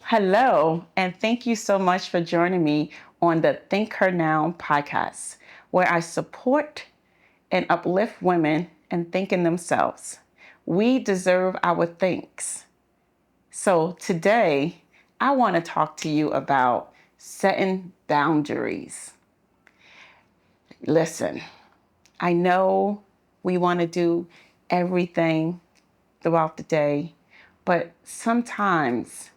Hello, and thank you so much for joining me on the Think Her Now podcast, where I support and uplift women in thinking themselves. We deserve our thanks. So today, I want to talk to you about setting boundaries. Listen, I know we want to do everything throughout the day, but sometimes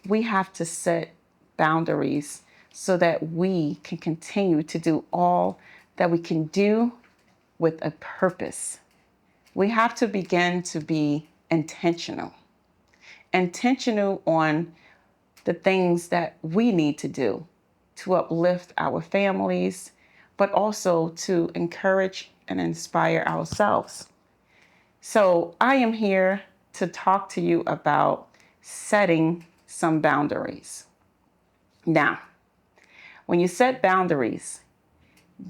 we have to set boundaries so that we can continue to do all that we can do with a purpose. We have to begin to be intentional on the things that we need to do to uplift our families, but also to encourage and inspire ourselves. So I am here to talk to you about setting some boundaries. Now, when you set boundaries,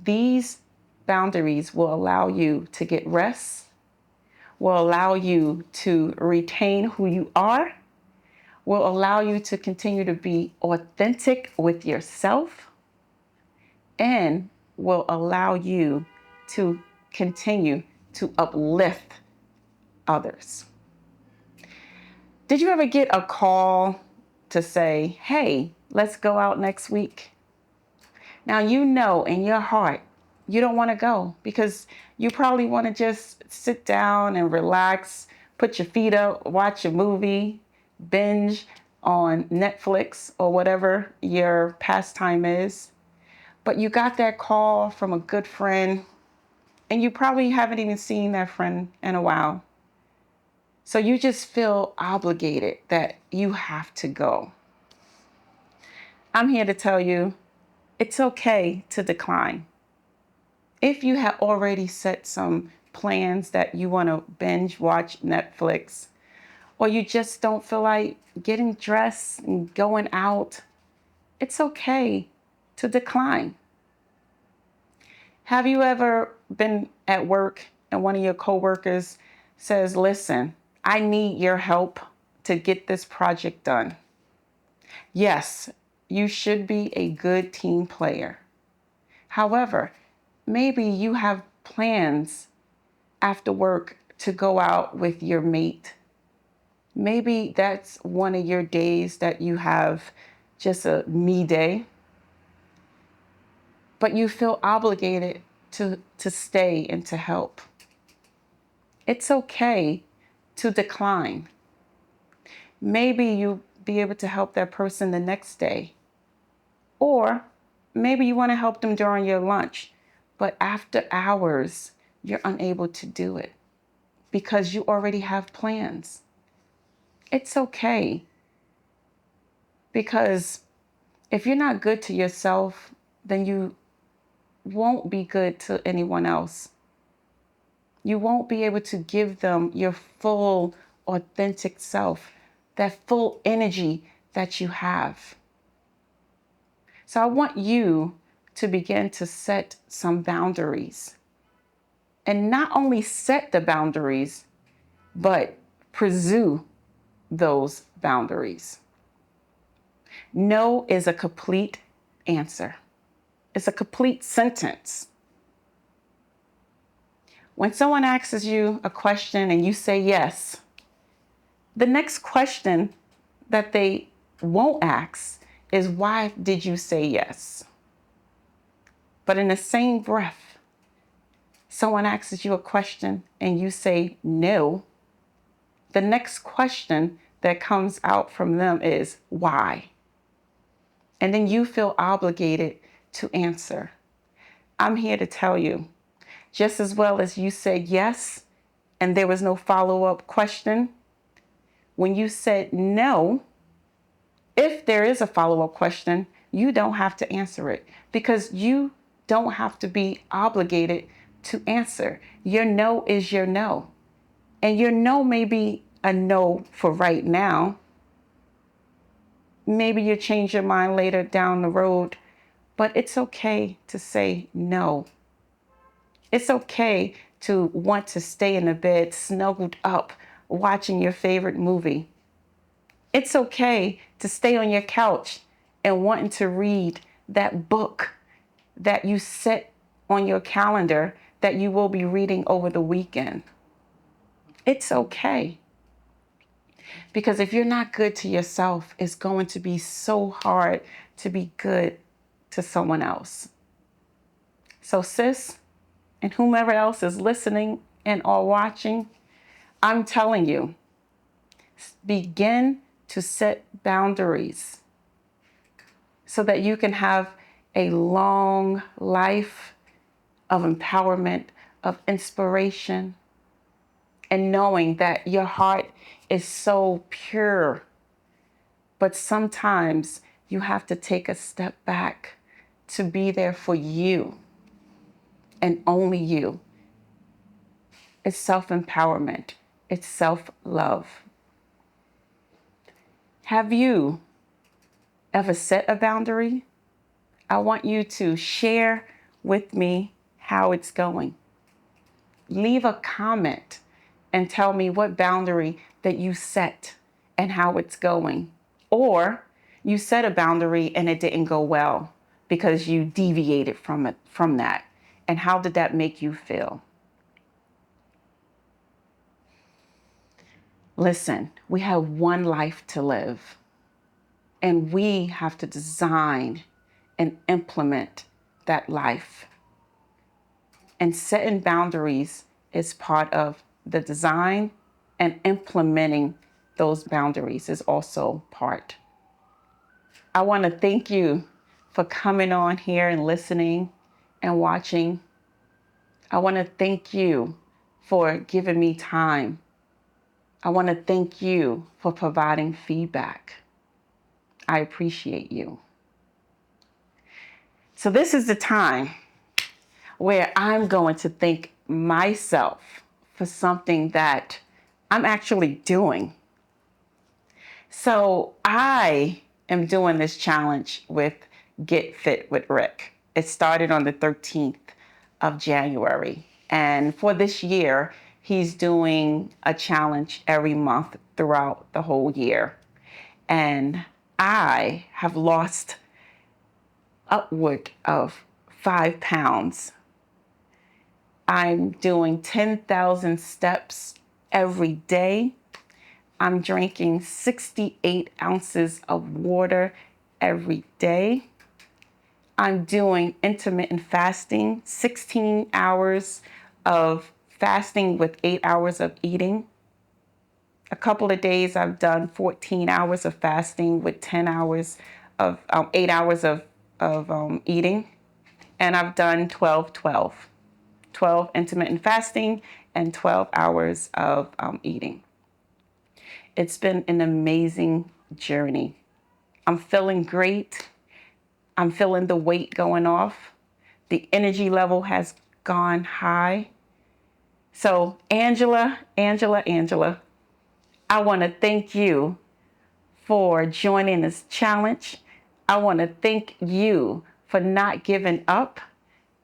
these boundaries will allow you to get rest, will allow you to retain who you are, will allow you to continue to be authentic with yourself, and will allow you to continue to uplift others. Did you ever get a call to say, hey, let's go out next week? Now, you know in your heart, you don't want to go because you probably want to just sit down and relax, put your feet up, watch a movie, binge on Netflix or whatever your pastime is. But you got that call from a good friend, and you probably haven't even seen that friend in a while. So you just feel obligated that you have to go. I'm here to tell you it's okay to decline. If you have already set some plans that you want to binge watch Netflix, or you just don't feel like getting dressed and going out, it's okay to decline. Have you ever been at work and one of your coworkers says, listen, I need your help to get this project done? Yes, you should be a good team player. However, maybe you have plans after work to go out with your mate. Maybe that's one of your days that you have just a me day, but you feel obligated to stay and to help. It's okay to decline. Maybe you'll be able to help that person the next day. Or maybe you want to help them during your lunch, but after hours, you're unable to do it because you already have plans. It's okay, because if you're not good to yourself, then you won't be good to anyone else. You won't be able to give them your full, authentic self, that full energy that you have. So I want you to begin to set some boundaries. And not only set the boundaries, but pursue those boundaries. No is a complete answer. It's a complete sentence. When someone asks you a question and you say yes, the next question that they won't ask is, why did you say yes? But in the same breath, someone asks you a question and you say no, the next question that comes out from them is, why? And then you feel obligated to answer. I'm here to tell you, just as well as you said yes and there was no follow-up question, when you said no, if there is a follow-up question, you don't have to answer it because you don't have to be obligated to answer. Your no is your no. And your no may be a no for right now. Maybe you change your mind later down the road, but it's okay to say no. It's okay to want to stay in the bed snuggled up watching your favorite movie. It's okay to stay on your couch and wanting to read that book that you set on your calendar that you will be reading over the weekend. It's okay. Because if you're not good to yourself, it's going to be so hard to be good to someone else. So sis, and whomever else is listening and or watching, I'm telling you, begin to set boundaries so that you can have a long life of empowerment, of inspiration, and knowing that your heart is so pure. But sometimes you have to take a step back to be there for you and only you. It's self-empowerment. It's self-love. Have you ever set a boundary? I want you to share with me how it's going. Leave a comment and tell me what boundary that you set and how it's going. Or you set a boundary and it didn't go well because you deviated from that. And how did that make you feel? Listen, we have one life to live, and we have to design and implement that life. And setting boundaries is part of the design, and implementing those boundaries is also part. I want to thank you for coming on here and listening and watching. I want to thank you for giving me time. I want to thank you for providing feedback. I appreciate you. So this is the time where I'm going to thank myself for something that I'm actually doing. So I am doing this challenge with Get Fit with Rick. It started on the 13th of January. And for this year, he's doing a challenge every month throughout the whole year. And I have lost upward of 5 pounds. I'm doing 10,000 steps every day. I'm drinking 68 ounces of water every day. I'm doing intermittent fasting, 16 hours of fasting with 8 hours of eating. A couple of days I've done 14 hours of fasting with 10 hours of 8 hours of eating. And I've done 12 intermittent fasting and 12 hours of eating. It's been an amazing journey. I'm feeling great. I'm feeling the weight going off. The energy level has gone high. So Angela, I want to thank you for joining this challenge. I want to thank you for not giving up.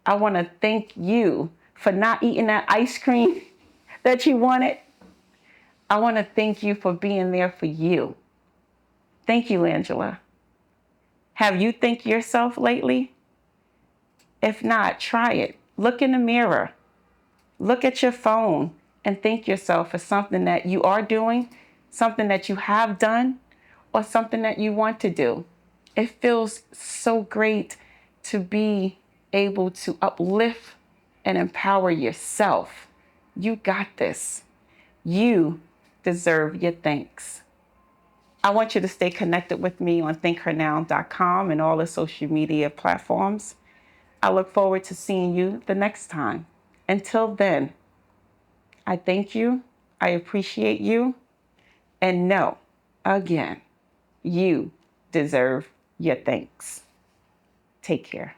I want to thank you for not eating that ice cream that you wanted. I want to thank you for being there for you. Thank you, Angela. Have you thanked yourself lately? If not, try it. Look in the mirror. Look at your phone and thank yourself for something that you are doing, something that you have done, or something that you want to do. It feels so great to be able to uplift and empower yourself. You got this. You deserve your thanks. I want you to stay connected with me on thinkhernow.com and all the social media platforms. I look forward to seeing you the next time. Until then, I thank you, I appreciate you, and know, again, you deserve your thanks. Take care.